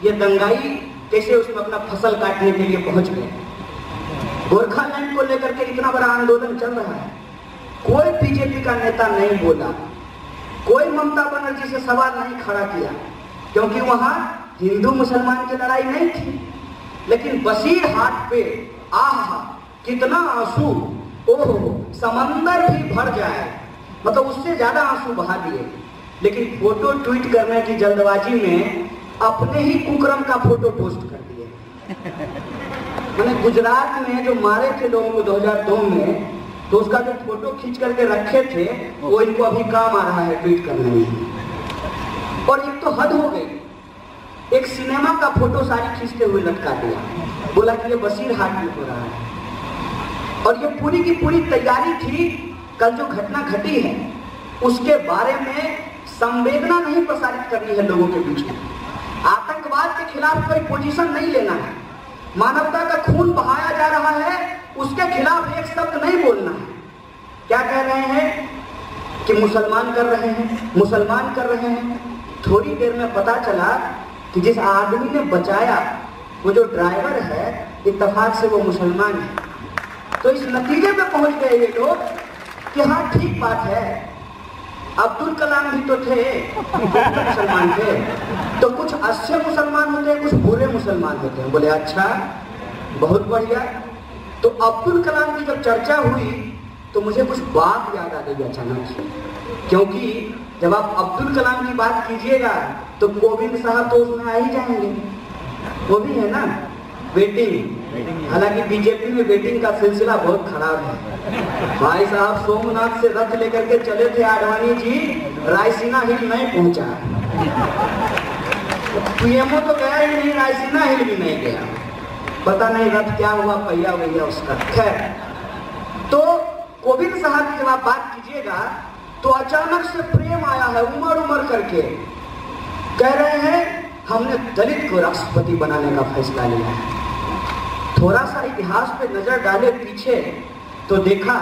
ये दंगाई कैसे उसमें अपना फसल काटने के लिए पहुंच गए। गोरखालैंड को लेकर के इतना बड़ा आंदोलन चल रहा है, कोई बीजेपी का नेता नहीं बोला, कोई ममता बनर्जी से सवाल नहीं खड़ा किया, क्योंकि वहां हिंदू मुसलमान की लड़ाई नहीं थी। लेकिन बसीरहाट पे आहा कितना आंसू, ओहो समंदर भी भर जाए, मतलब उससे ज्यादा आंसू बहा दिए। लेकिन फोटो ट्वीट करने की जल्दबाजी में अपने ही कुकर्म का फोटो पोस्ट कर दिए। मैंने गुजरात में जो मारे थे लोगों को 2002 में, तो उसका जो फोटो खींच करके रखे थे, वो इनको अभी काम आ रहा है ट्वीट करने में। और एक तो हद हो गई, एक सिनेमा का फोटो सारी खींचते हुए लटका दिया, बोला कि ये बसीरहाट में हो रहा है। और ये पूरी की पूरी तैयारी थी, कल जो घटना घटी है उसके बारे में संवेदना नहीं प्रसारित करनी है लोगों के बीच में, आतंकवाद के खिलाफ कोई पोजीशन नहीं लेना है, मानवता का खून बहाया जा रहा है उसके खिलाफ एक शब्द नहीं बोलना है। क्या कह रहे हैं कि मुसलमान कर रहे हैं, मुसलमान कर रहे हैं। थोड़ी देर में पता चला कि जिस आदमी ने बचाया वो जो ड्राइवर है इत्तेफाक से वो मुसलमान है। तो इस नतीजे पे पहुंच गए ये लोग कि हाँ ठीक बात है, अब्दुल कलाम भी तो थे, मुसलमान थे, तो कुछ अच्छे मुसलमान होते हैं, कुछ बुरे मुसलमान होते हैं। बोले अच्छा, बहुत बढ़िया। तो अब्दुल कलाम की जब चर्चा हुई तो मुझे कुछ बात याद आ गई अचानक से, क्योंकि जब आप अब्दुल कलाम की बात कीजिएगा तो कोविंद साहब तो उसमें आ ही जाएंगे, वो भी है ना वेटिंग। हालांकि बीजेपी में वेटिंग का सिलसिला बहुत खराब है। भाई साहब सोमनाथ से रथ लेकर के चले थे आडवाणी जी, रायसीना हिल नहीं पहुंचा, पीएमओ तो गया ही नहीं, रायसीना हिल भी नहीं गया। पता नहीं रथ क्या हुआ, पहिया वैया उसका। खैर, तो कोविंद साहब की जब आप बात कीजिएगा तो अचानक से प्रेम आया है, उमड़ उमड़ करके कह रहे हैं हमने दलित को राष्ट्रपति बनाने का फैसला लिया है। थोड़ा सा इतिहास पे नजर डाले पीछे तो देखा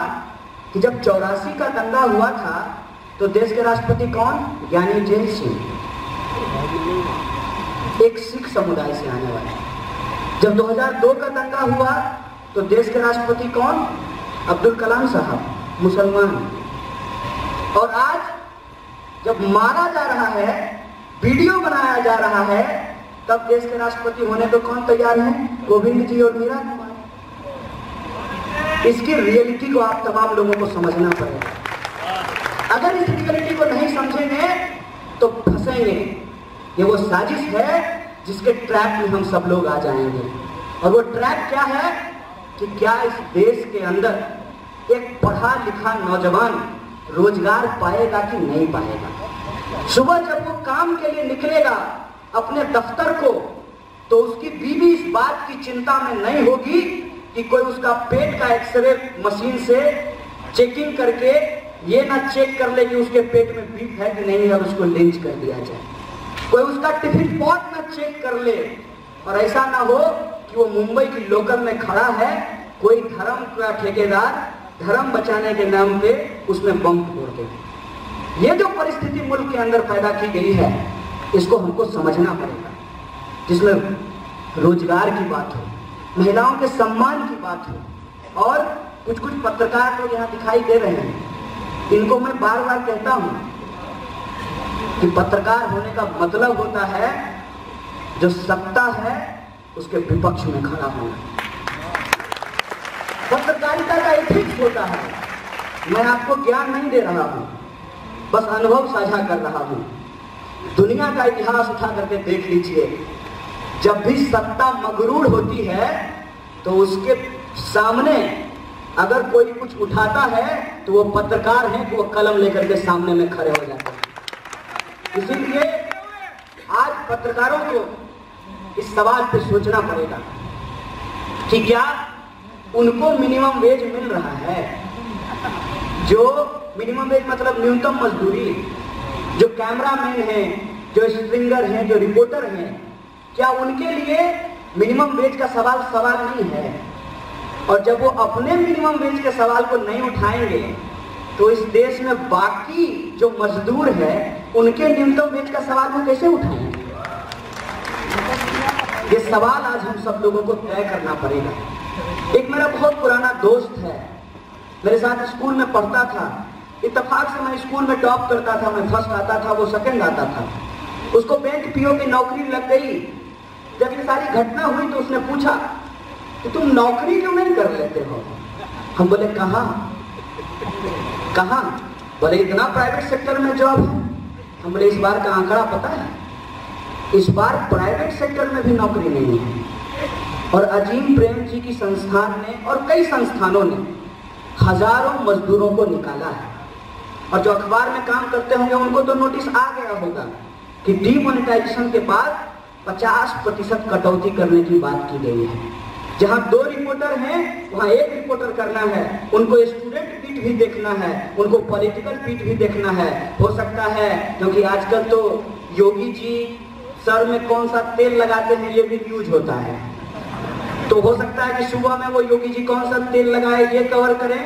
कि जब 84 का दंगा हुआ था तो देश के राष्ट्रपति कौन? ज्ञानी जैन सिंह, एक सिख समुदाय से आने वाले। जब 2002 का दंगा हुआ तो देश के राष्ट्रपति कौन? अब्दुल कलाम साहब, मुसलमान। और आज जब मारा जा रहा है, वीडियो बनाया जा रहा है, तब देश के राष्ट्रपति होने को कौन तैयार है? कोविंद जी और मीरा कुमार। इसकी रियलिटी को आप तमाम लोगों को समझना पड़ेगा। अगर इस रियलिटी को नहीं समझेंगे तो फंसेंगे। ये वो साजिश है जिसके ट्रैप में हम सब लोग आ जाएंगे। और वो ट्रैप क्या है कि क्या इस देश के अंदर एक पढ़ा लिखा नौजवान रोजगार पाएगा कि नहीं पाएगा। सुबह जब वो काम के लिए निकलेगा अपने दफ्तर को, तो उसकी बीवी इस बात की चिंता में नहीं होगी कि कोई उसका पेट का एक्सरे मशीन से चेकिंग करके ये ना चेक कर ले कि उसके पेट में बीफ है कि नहीं है और उसको लिंच कर दिया जाए। कोई उसका टिफिन पॉट ना चेक कर ले, और ऐसा ना हो कि वो मुंबई की लोकल में खड़ा है, कोई धर्म का ठेकेदार धर्म बचाने के नाम पे उसमें बम फोड़ दे। ये जो परिस्थिति मुल्क के अंदर पैदा की गई है, इसको हमको समझना पड़ेगा, जिसमें रोजगार की बात हो, महिलाओं के सम्मान की बात हो। और कुछ कुछ पत्रकार लोग यहाँ दिखाई दे रहे हैं, इनको मैं बार बार कहता हूँ कि पत्रकार होने का मतलब होता है जो सत्ता है उसके विपक्ष में खड़ा होना। पत्रकारिता का एथिक्स होता है। मैं आपको ज्ञान नहीं दे रहा हूं, बस अनुभव साझा कर रहा हूं। दुनिया का इतिहास उठा करके देख लीजिए, जब भी सत्ता मगरूर होती है तो उसके सामने अगर कोई कुछ उठाता है तो वो पत्रकार हैं कि वो कलम लेकर के सामने में खड़े हो जाते हैं। इसीलिए आज पत्रकारों को इस सवाल पे सोचना पड़ेगा कि क्या उनको मिनिमम वेज मिल रहा है? जो मिनिमम वेज मतलब न्यूनतम मजदूरी, जो कैमरामैन हैं, जो स्ट्रिंगर हैं, जो रिपोर्टर हैं, क्या उनके लिए मिनिमम वेज का सवाल नहीं है? और जब वो अपने मिनिमम वेज के सवाल को नहीं उठाएंगे तो इस देश में बाकी जो मजदूर है उनके न्यूनतम वेज का सवाल वो कैसे उठाएंगे? ये सवाल आज हम सब लोगों को तय करना पड़ेगा। एक मेरा बहुत पुराना दोस्त है, मेरे साथ स्कूल में पढ़ता था। इत्तेफाक से मैं स्कूल में टॉप करता था, मैं फर्स्ट आता था, वो सेकंड आता था। उसको बैंक पीओ की नौकरी लग गई। जब ये सारी घटना हुई तो उसने पूछा कि तुम नौकरी क्यों नहीं कर लेते हो? हम बोले कहाँ? बोले इतना प्राइवेट सेक्टर में जॉब है। हम बोले इस बार का आंकड़ा पता है, इस बार प्राइवेट सेक्टर में भी नौकरी नहीं है। और अजीम प्रेम जी की संस्थान ने और कई संस्थानों ने हजारों मजदूरों को निकाला है। और जो अखबार में काम करते होंगे उनको तो नोटिस आ गया होगा कि डीमोनेटाइजेशन के बाद 50% कटौती करने की बात की गई है। जहां 2 रिपोर्टर हैं वहां 1 रिपोर्टर करना है। उनको स्टूडेंट पीठ भी देखना है, उनको पॉलिटिकल पीठ भी देखना है। हो सकता है क्योंकि आजकल तो योगी जी सर में कौन सा तेल लगाते हैं ये भी न्यूज होता है, तो हो सकता है कि सुबह में वो योगी जी कौन सा तेल लगाए ये कवर करें।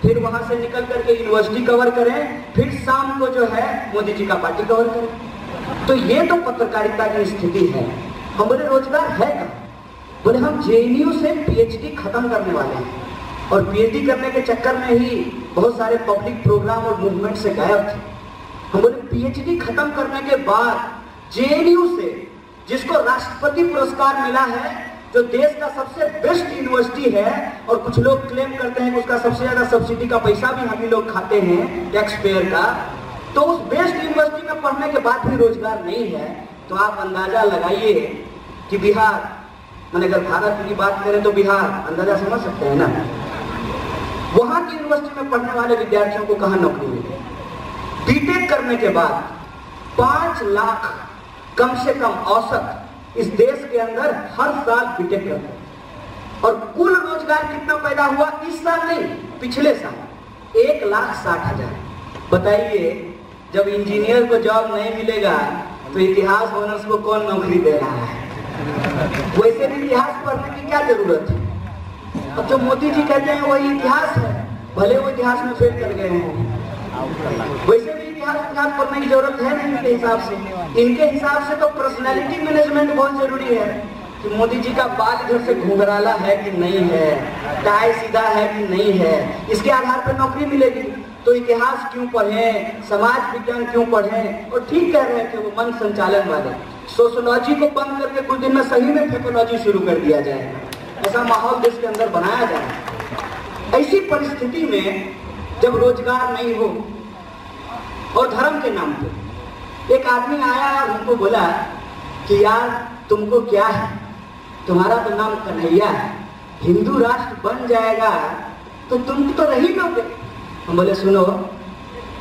फिर वहां से निकल करके यूनिवर्सिटी कवर करें, फिर शाम को जो है मोदी जी का पार्टी कवर करें। तो ये तो पत्रकारिता की स्थिति है। हम बोले रोजगार है कहाँ? बोले हम जेएनयू से पीएचडी खत्म करने वाले हैं, और पीएचडी करने के चक्कर में ही बहुत सारे पब्लिक प्रोग्राम और मूवमेंट से गायब थे। हम बोले पीएचडी खत्म करने के बाद जेएनयू से, जिसको राष्ट्रपति पुरस्कार मिला है, जो देश का सबसे बेस्ट यूनिवर्सिटी है, और कुछ लोग क्लेम करते हैं कि उसका सबसे ज्यादा सब्सिडी का पैसा भी हम ही लोग खाते हैं टैक्स पेयर का, तो उस बेस्ट यूनिवर्सिटी में पढ़ने के बाद भी रोजगार नहीं है। तो आप अंदाजा लगाइए कि बिहार, मैंने अगर भारत की बात करें तो बिहार, अंदाजा समझ सकते हैं ना, वहां की यूनिवर्सिटी में पढ़ने वाले विद्यार्थियों को कहां नौकरी मिले? बीटेक करने के बाद 5 लाख कम से कम औसत इस देश के अंदर हर साल बीटेक करते हैं, और कुल रोजगार कितना पैदा हुआ इस साल नहीं, पिछले साल 1,60,000। बताइए, जब इंजीनियर को जॉब नहीं मिलेगा तो इतिहास ऑनर्स को कौन नौकरी दे रहा है? वैसे भी इतिहास पढ़ने की क्या जरूरत है? अब जो मोदी जी कहते हैं वही इतिहास है, भले वो इतिहास में फेल कर गए हैं। वैसे भी इतिहास पढ़ने की जरूरत है नहीं इनके हिसाब से। इनके हिसाब से तो पर्सनैलिटी मैनेजमेंट बहुत जरूरी है कि मोदी जी का बाल इधर से घुंघराला है कि नहीं है, टाई सीधा है कि नहीं है, इसके आधार पर नौकरी मिलेगी। तो इतिहास क्यों पढ़ें, समाज विज्ञान क्यों पढ़ें? और ठीक कह रहे थे वो मन संचालन वाले, सोशियोलॉजी को बंद करके कुछ दिन में सही में फेकोलॉजी शुरू कर दिया जाएगा, ऐसा माहौल देश के अंदर बनाया जाए। ऐसी परिस्थिति में जब रोजगार नहीं हो और धर्म के नाम पे एक आदमी आया और हमको बोला कि यार तुमको क्या है, तुम्हारा तो नाम कन्हैया है, हिंदू राष्ट्र बन जाएगा तो तुम तो रह ही लोगे। हम बोले सुनो,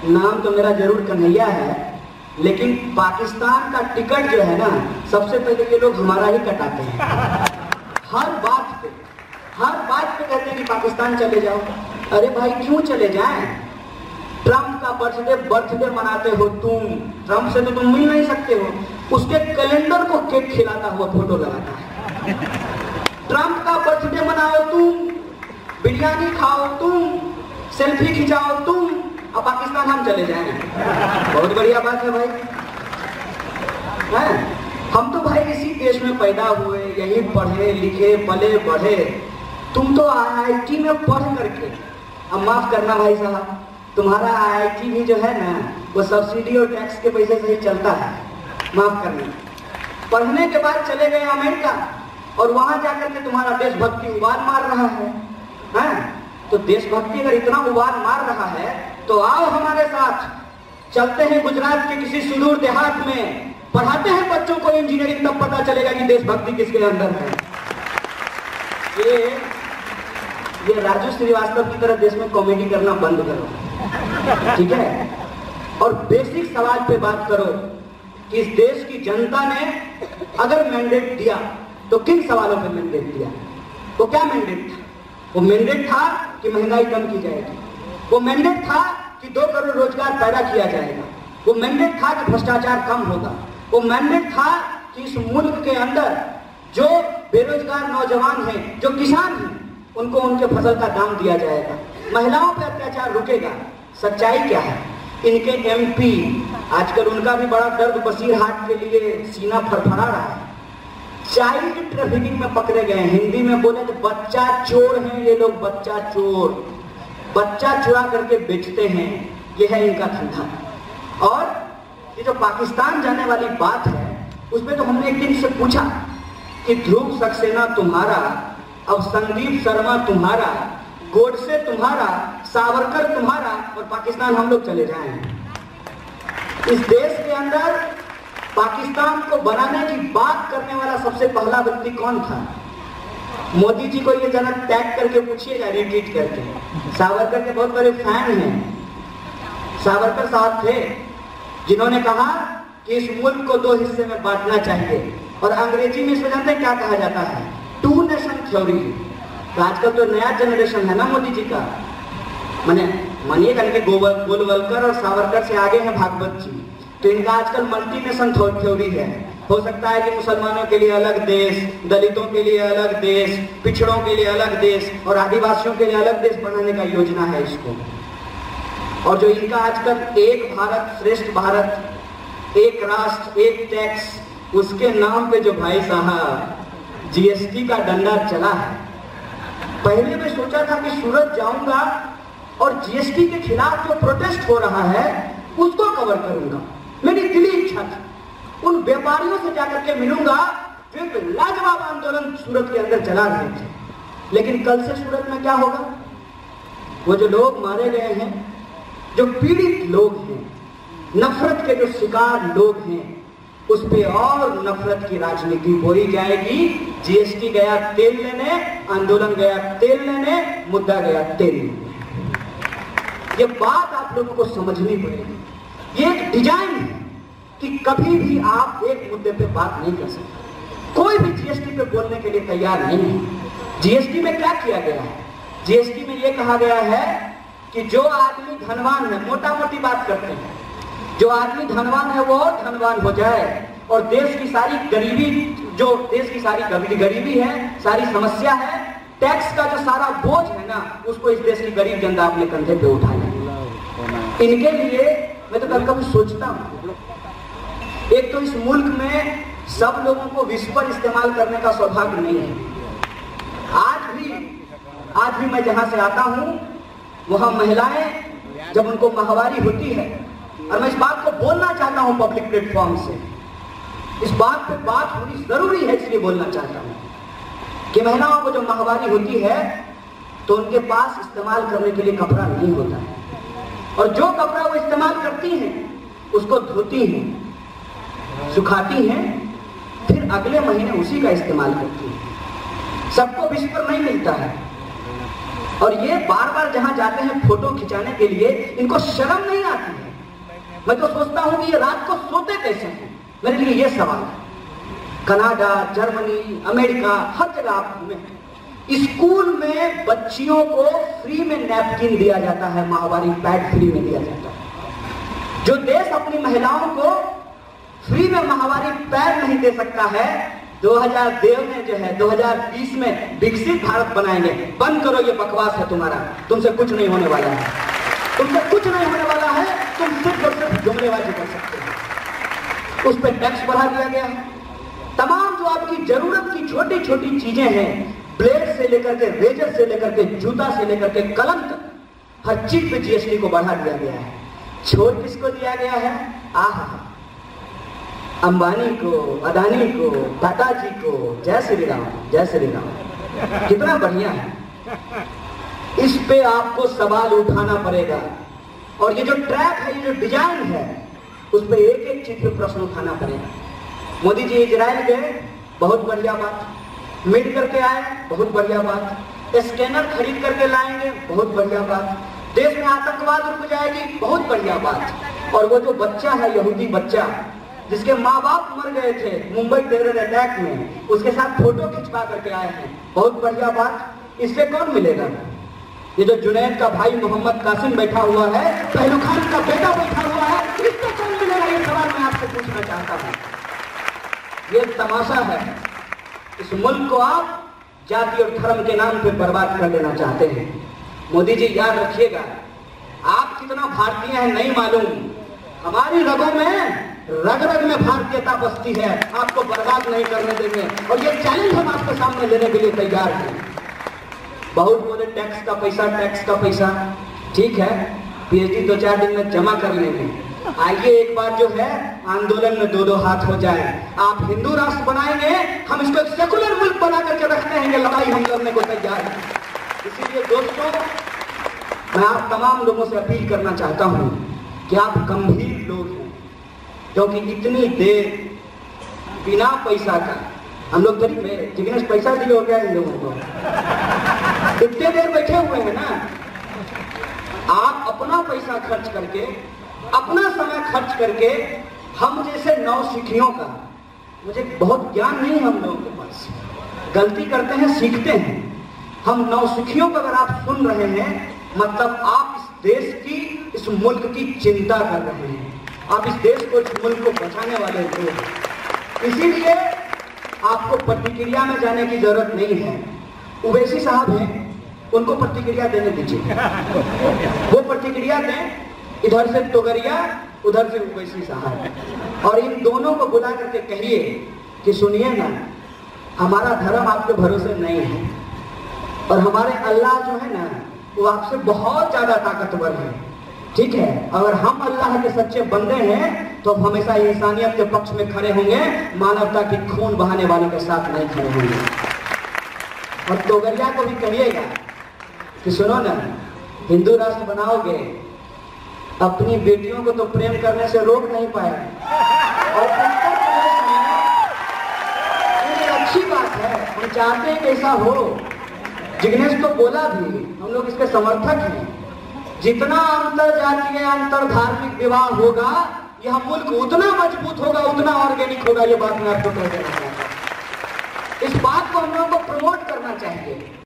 नाम तो मेरा जरूर कन्हैया है, लेकिन पाकिस्तान का टिकट जो है ना, सबसे पहले ये लोग हमारा ही कटाते हैं। हर बात पे कहते हैं कि पाकिस्तान चले जाओ। अरे भाई क्यों चले जाएं? ट्रंप का बर्थडे मनाते हो तुम, ट्रंप से तो तुम मिल नहीं सकते हो, उसके कैलेंडर को केक खिलाता हुआ फोटो लगाता है। ट्रंप का बर्थडे मनाओ तुम, बिरयानी खाओ तुम, सेल्फी खिंचाओ तुम, अब पाकिस्तान हम चले जाएं। बहुत बढ़िया बात है भाई, है? हम तो भाई इसी देश में पैदा हुए, यहीं पढ़े लिखे पले बढ़े। तुम तो IIT में पढ़ करके, अब माफ करना भाई साहब, तुम्हारा IIT भी जो है ना वो सब्सिडी और टैक्स के पैसे से ही चलता है, माफ करना। पढ़ने के बाद चले गए अमेरिका, और वहां जाकर के तुम्हारा देशभक्ति उबाल मार रहा है? तो देशभक्ति अगर इतना उबाल मार रहा है तो आओ हमारे साथ, चलते हैं गुजरात के किसी सुदूर देहात में, पढ़ाते हैं बच्चों को इंजीनियरिंग, तब पता चलेगा कि देशभक्ति किसके अंदर है। ये राजू श्रीवास्तव की तरह देश में कॉमेडी करना बंद करो, ठीक है? और बेसिक सवाल पे बात करो कि इस देश की जनता ने अगर मैंडेट दिया तो किन सवालों पे मैंडेट दिया? वो क्या मैंडेट था? वो मैंडेट था कि महंगाई कम की जाएगी, वो मैंडेट था कि 2 करोड़ रोजगार पैदा किया जाएगा, वो मैंडेट था कि भ्रष्टाचार कम होगा, वो मैंडेट था कि इस मुल्क के अंदर जो बेरोजगार नौजवान हैं, जो किसान हैं, उनको उनके फसल का दाम दिया जाएगा, महिलाओं पर अत्याचार रुकेगा। सच्चाई क्या है? इनके MP आजकल उनका भी बड़ा दर्द बसीरहाट के लिए सीना फड़फड़ा रहा है। चाइल्ड ट्रैफिकिंग में पकड़े गए, हिंदी में बोले तो बच्चा चोर हैं ये लोग, बच्चा चोर, बच्चा चुरा करके बेचते हैं, ये है इनका धंधा। और ये जो पाकिस्तान जाने वाली बात है, उसमें तो हमने एक दिन से पूछा कि ध्रुव सक्सेना तुम्हारा, अब संदीप शर्मा तुम्हारा, गोडसे तुम्हारा, सावरकर तुम्हारा, और पाकिस्तान हम लोग चले जाएं। इस देश के अंदर पाकिस्तान को बनाने की बात करने वाला सबसे पहला व्यक्ति कौन था? मोदी जी को ये जरा टैग करके पूछिएगा, रिट्वीट करके। सावरकर के बहुत बड़े फैन हैं। सावरकर साहब थे जिन्होंने कहा कि इस मुल्क को 2 हिस्से में बांटना चाहिए, और अंग्रेजी में इसको जानते हैं क्या कहा जाता है? 2 नेशन थ्योरी। तो आजकल तो नया जनरेशन है ना मोदी जी का, मानिएगा कि गोलवलकर और सावरकर से आगे हैं भागवत जी, तो इनका आजकल मल्टी नेशन थ्योरी है। हो सकता है कि मुसलमानों के लिए अलग देश, दलितों के लिए अलग देश, पिछड़ों के लिए अलग देश और आदिवासियों के लिए अलग देश बनाने का योजना है इसको। और जो इनका आजकल एक भारत श्रेष्ठ भारत, एक राष्ट्र एक टैक्स, उसके नाम पे जो भाई साहब जीएसटी का डंडा चला है। पहले मैं सोचा था कि सूरत जाऊंगा और जीएसटी के खिलाफ जो प्रोटेस्ट हो रहा है उसको कवर करूंगा। मेरी दिली इच्छा थी उन व्यापारियों से जाकर के मिलूंगा जो एक लाजवाब आंदोलन सूरत के अंदर चला रहे थे। लेकिन कल से सूरत में क्या होगा? वो जो लोग मारे गए हैं, जो पीड़ित लोग हैं, नफरत के जो शिकार लोग हैं, उस पे और नफरत की राजनीति बोई जाएगी। जीएसटी गया तेल लेने, आंदोलन गया तेल लेने, मुद्दा गया तेल लेने। ये बात आप लोगों को समझनी पड़ेगी। ये एक डिजाइन है कि कभी भी आप एक मुद्दे पे बात नहीं कर सकते। कोई भी जीएसटी पे बोलने के लिए तैयार नहीं है। जीएसटी में क्या किया गया है? जीएसटी में यह कहा गया है कि जो आदमी धनवान है, मोटा मोटी बात करते हैं, जो आदमी धनवान है वो धनवान हो जाए और देश की सारी गरीबी, जो देश की सारी गरीबी है, सारी समस्या है, टैक्स का जो सारा बोझ है ना, उसको इस देश की गरीब जनता अपने कंधे पे उठा ले। इनके लिए मैं तो कभी कभी सोचता हूँ, एक तो इस मुल्क में सब लोगों को विस्पर इस्तेमाल करने का सौभाग्य नहीं है। आज भी मैं जहां से आता हूं वहां महिलाएं जब उनको माहवारी होती है, और मैं इस बात को बोलना चाहता हूं पब्लिक प्लेटफॉर्म से, इस बात पे बात होनी जरूरी है, इसलिए बोलना चाहता हूं कि महिलाओं को जब माहवारी होती है तो उनके पास इस्तेमाल करने के लिए कपड़ा नहीं होता है, और जो कपड़ा वो इस्तेमाल करती हैं उसको धोती हैं, सुखाती हैं, फिर अगले महीने उसी का इस्तेमाल करती हैं। सबको विस्पर नहीं मिलता है, और ये बार बार जहां जाते हैं फोटो खिंचाने के लिए, इनको शर्म नहीं आती है। मैं तो सोचता हूं कि ये रात को सोते कैसे हैं। मेरे लिए ये सवाल है। कनाडा, जर्मनी, अमेरिका, हर जगह आप घूमे, स्कूल में बच्चियों को फ्री में नैपकिन दिया जाता है, माहवारी पैड फ्री में दिया जाता है। जो देश अपनी महिलाओं को फ्री में माहवारी पैड नहीं दे सकता है, 2000 में जो है 2020 में विकसित भारत बनाएंगे। बंद करो ये बकवास है तुम्हारा, तुमसे कुछ नहीं होने वाला है, तुमसे कुछ नहीं होने वाला है, तुम सिर्फ और सिर्फ जुमलेबाजी कर सकते हो। उस पर टैक्स बढ़ा दिया गया है। तमाम जो आपकी जरूरत की छोटी छोटी चीजें हैं, ब्लेड से लेकर के, रेजर से लेकर के, जूता से लेकर के, कलम तक, हर चीज पे जीएसटी को बढ़ा दिया गया है। छोड़ किसको दिया गया है? अंबानी को, अदानी को, टाटा जी को। जय श्री राम, जय श्री राम। कितना बढ़िया है। इस पे आपको सवाल उठाना पड़ेगा, और ये जो ट्रैक है, ये जो डिजाइन है, उस पे एक एक चीज पे प्रश्न उठाना पड़ेगा। मोदी जी इजराइल गए, बहुत बढ़िया बात। मिल करके आए, बहुत बढ़िया बात। स्कैनर खरीद करके लाएंगे, बहुत बढ़िया बात। देश में आतंकवाद रुक जाएगी, बहुत बढ़िया बात। और वो जो बच्चा है, यहूदी बच्चा, जिसके माँ बाप मर गए थे मुंबई टेरर अटैक में, उसके साथ फोटो खिंचवा करके आए हैं, बहुत बढ़िया बात। इससे कौन मिलेगा? ये जो जुनैद का भाई मोहम्मद कासिम बैठा हुआ है, पहलू खान का बेटा बैठा हुआ है, इससे कौन मिलेगा? ये सवाल मैं आपसे पूछना चाहता हूँ। ये तमाशा है। इस मुल्क को आप जाति और धर्म के नाम पे बर्बाद कर देना चाहते हैं। मोदी जी याद रखिएगा, आप कितना भारतीय हैं नहीं मालूम, हमारी रगों में, रग रग में भारतीयता बसती है। आपको बर्बाद नहीं करने देंगे, और ये चैलेंज हम आपके सामने लेने के लिए तैयार हैं। बहुत बोले टैक्स का पैसा, टैक्स का पैसा, ठीक है, पीएचडी 2-4 दिन में जमा कर लेंगे। आइए एक बार जो है आंदोलन में 2-2 हाथ हो जाए। आप हिंदू राष्ट्र बनाएंगे, हम इसको एक सेकुलर मुल्क बना करके रखते हैं, ये लड़ाई हम लड़ने को तैयार है। इसीलिए दोस्तों, मैं आप तमाम लोगों से अपील करना चाहता हूं कि आप गंभीर लोग हैं, क्योंकि इतनी देर बिना पैसा का हम लोग जिग्नेश पैसा दिए हो गया इन लोगों को, इतने देर बैठे हुए हैं ना। आप अपना पैसा खर्च करके, अपना समय खर्च करके, हम जैसे नौसिखियों का, मुझे बहुत ज्ञान नहीं है हम लोगों के पास, गलती करते हैं, सीखते हैं। हम नौसिखियों को अगर आप सुन रहे हैं, मतलब आप इस देश की, इस मुल्क की चिंता कर रहे हैं, आप इस देश को, इस मुल्क को बचाने वाले लोग। इसीलिए आपको प्रतिक्रिया में जाने की जरूरत नहीं है। उवैसी साहब हैं, उनको प्रतिक्रिया देने दीजिए, वो प्रतिक्रिया दें। इधर से तोगरिया, उधर से उवैसी साहब, और इन दोनों को बुला करके कहिए कि सुनिए ना, हमारा धर्म आपके भरोसे नहीं है और हमारे अल्लाह जो है ना वो आपसे बहुत ज्यादा ताकतवर है, ठीक है। अगर हम अल्लाह के सच्चे बंदे हैं तो हम हमेशा इंसानियत के पक्ष में खड़े होंगे, मानवता की खून बहाने वालों के साथ नहीं खड़े होंगे। और तोगरिया को भी कहिएगा कि सुनो ना, हिंदू राष्ट्र बनाओगे, अपनी बेटियों को तो प्रेम करने से रोक नहीं पाए, और उत्तर प्रदेश में ये अच्छी बात है, हम चाहते हैं कि ऐसा हो। जिग्नेश तो बोला भी, हम लोग इसके समर्थक हैं। जितना अंतर जातीय अंतर धार्मिक विवाह होगा, यह मुल्क उतना मजबूत होगा, उतना ऑर्गेनिक होगा। ये बात मैं आपको कह देना चाहता हूं। इस बात को हम लोगों को प्रमोट करना चाहिए।